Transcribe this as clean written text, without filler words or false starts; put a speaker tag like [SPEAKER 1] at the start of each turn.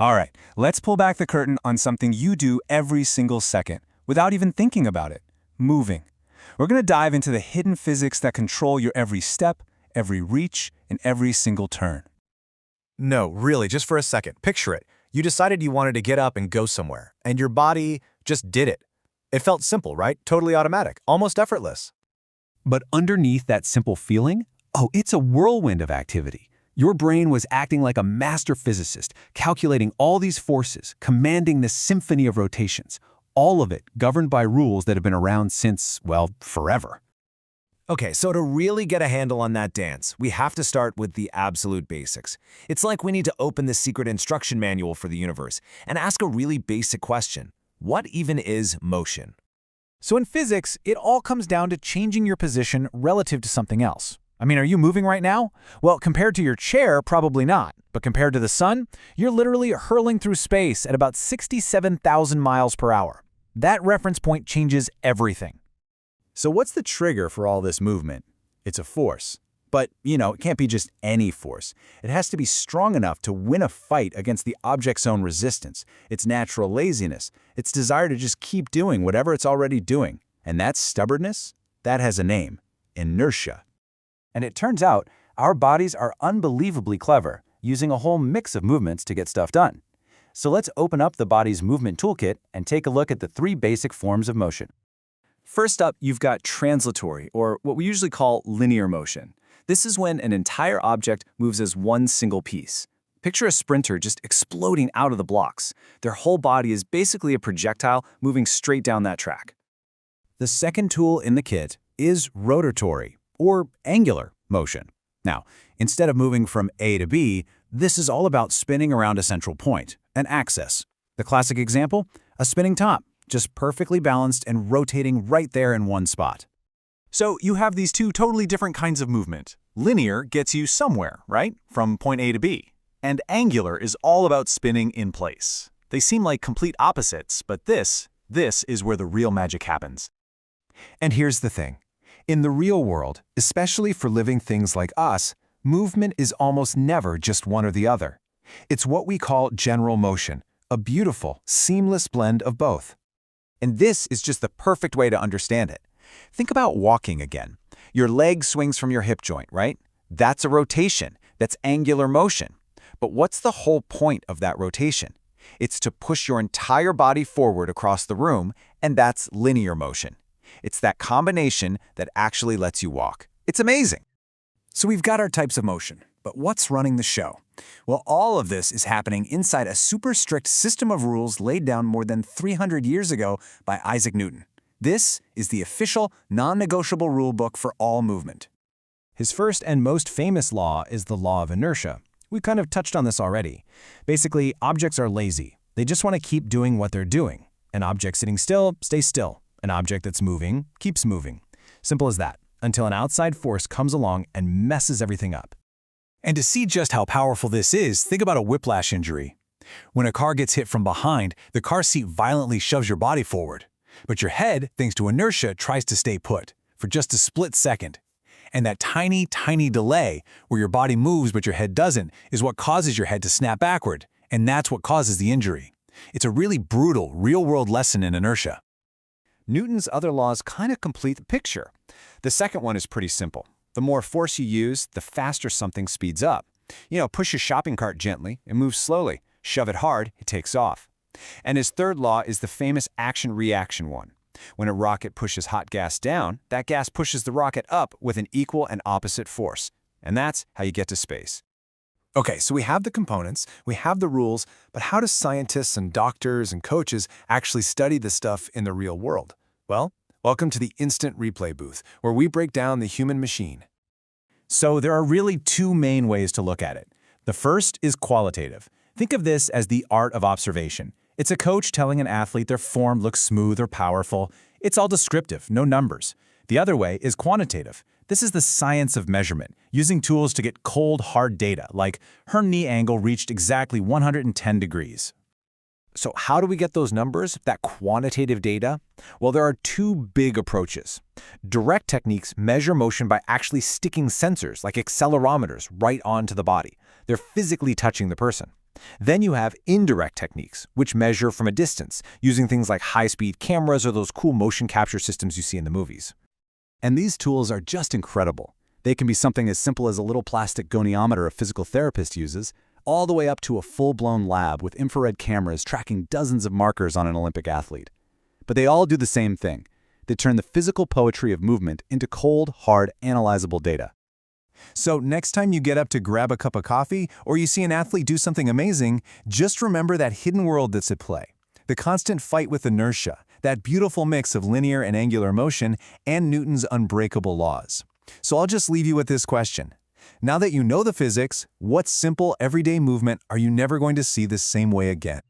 [SPEAKER 1] All right, let's pull back the curtain on something you do every single second, without even thinking about it: moving. We're going to dive into the hidden physics that control your every step, every reach, and every single turn.
[SPEAKER 2] No, really, just for a second. Picture it. You decided you wanted to get up and go somewhere, and your body just did it. It felt simple, right? Totally automatic, almost effortless.
[SPEAKER 3] But underneath that simple feeling, oh, it's a whirlwind of activity. Your brain was acting like a master physicist, calculating all these forces, commanding this symphony of rotations, all of it governed by rules that have been around since, well, forever.
[SPEAKER 2] Okay, so to really get a handle on that dance, we have to start with the absolute basics. It's like we need to open the secret instruction manual for the universe and ask a really basic question. What even is motion?
[SPEAKER 4] So in physics, it all comes down to changing your position relative to something else. I mean, are you moving right now? Well, compared to your chair, probably not. But compared to the sun, you're literally hurling through space at about 67,000 miles per hour. That reference point changes everything.
[SPEAKER 5] So what's the trigger for all this movement? It's a force. But, it can't be just any force. It has to be strong enough to win a fight against the object's own resistance, its natural laziness, its desire to just keep doing whatever it's already doing. And that stubbornness, that has a name: inertia.
[SPEAKER 3] And it turns out, our bodies are unbelievably clever, using a whole mix of movements to get stuff done. So let's open up the body's movement toolkit and take a look at the 3 basic forms of motion.
[SPEAKER 1] First up, you've got translatory, or what we usually call linear motion. This is when an entire object moves as one single piece. Picture a sprinter just exploding out of the blocks. Their whole body is basically a projectile moving straight down that track.
[SPEAKER 5] The second tool in the kit is rotatory, or angular motion. Now, instead of moving from A to B, this is all about spinning around a central point, an axis. The classic example? A spinning top, just perfectly balanced and rotating right there in one spot.
[SPEAKER 4] So you have these 2 totally different kinds of movement. Linear gets you somewhere, right? From point A to B. And angular is all about spinning in place. They seem like complete opposites, but this is where the real magic happens.
[SPEAKER 6] And here's the thing. In the real world, especially for living things like us, movement is almost never just one or the other. It's what we call general motion, a beautiful, seamless blend of both.
[SPEAKER 5] And this is just the perfect way to understand it. Think about walking again. Your leg swings from your hip joint, right? That's a rotation. That's angular motion. But what's the whole point of that rotation? It's to push your entire body forward across the room, and that's linear motion. It's that combination that actually lets you walk. It's amazing.
[SPEAKER 1] So we've got our types of motion, but what's running the show? Well, all of this is happening inside a super strict system of rules laid down more than 300 years ago by Isaac Newton. This is the official, non-negotiable rule book for all movement.
[SPEAKER 4] His first and most famous law is the law of inertia. We kind of touched on this already. Basically, objects are lazy. They just want to keep doing what they're doing. An object sitting still stays still. An object that's moving keeps moving. Simple as that, until an outside force comes along and messes everything up.
[SPEAKER 7] And to see just how powerful this is, think about a whiplash injury. When a car gets hit from behind, the car seat violently shoves your body forward. But your head, thanks to inertia, tries to stay put for just a split second. And that tiny, tiny delay, where your body moves but your head doesn't, is what causes your head to snap backward. And that's what causes the injury. It's a really brutal, real-world lesson in inertia.
[SPEAKER 8] Newton's other laws kind of complete the picture. The second one is pretty simple. The more force you use, the faster something speeds up. Push your shopping cart gently, it moves slowly. Shove it hard, it takes off. And his third law is the famous action-reaction one. When a rocket pushes hot gas down, that gas pushes the rocket up with an equal and opposite force. And that's how you get to space.
[SPEAKER 6] Okay, so we have the components, we have the rules, but how do scientists and doctors and coaches actually study this stuff in the real world? Well, welcome to the Instant Replay booth, where we break down the human machine.
[SPEAKER 4] So there are really 2 main ways to look at it. The first is qualitative. Think of this as the art of observation. It's a coach telling an athlete their form looks smooth or powerful. It's all descriptive, no numbers. The other way is quantitative. This is the science of measurement, using tools to get cold, hard data, like her knee angle reached exactly 110 degrees.
[SPEAKER 8] So how do we get those numbers, that quantitative data? Well, there are 2 big approaches. Direct techniques measure motion by actually sticking sensors, like accelerometers, right onto the body. They're physically touching the person.
[SPEAKER 4] Then you have indirect techniques, which measure from a distance, using things like high-speed cameras or those cool motion capture systems you see in the movies. And these tools are just incredible. They can be something as simple as a little plastic goniometer a physical therapist uses, all the way up to a full-blown lab with infrared cameras tracking dozens of markers on an Olympic athlete. But they all do the same thing. They turn the physical poetry of movement into cold, hard, analyzable data.
[SPEAKER 6] So next time you get up to grab a cup of coffee or you see an athlete do something amazing, just remember that hidden world that's at play. The constant fight with inertia, that beautiful mix of linear and angular motion, and Newton's unbreakable laws. So I'll just leave you with this question. Now that you know the physics, what simple, everyday movement are you never going to see the same way again?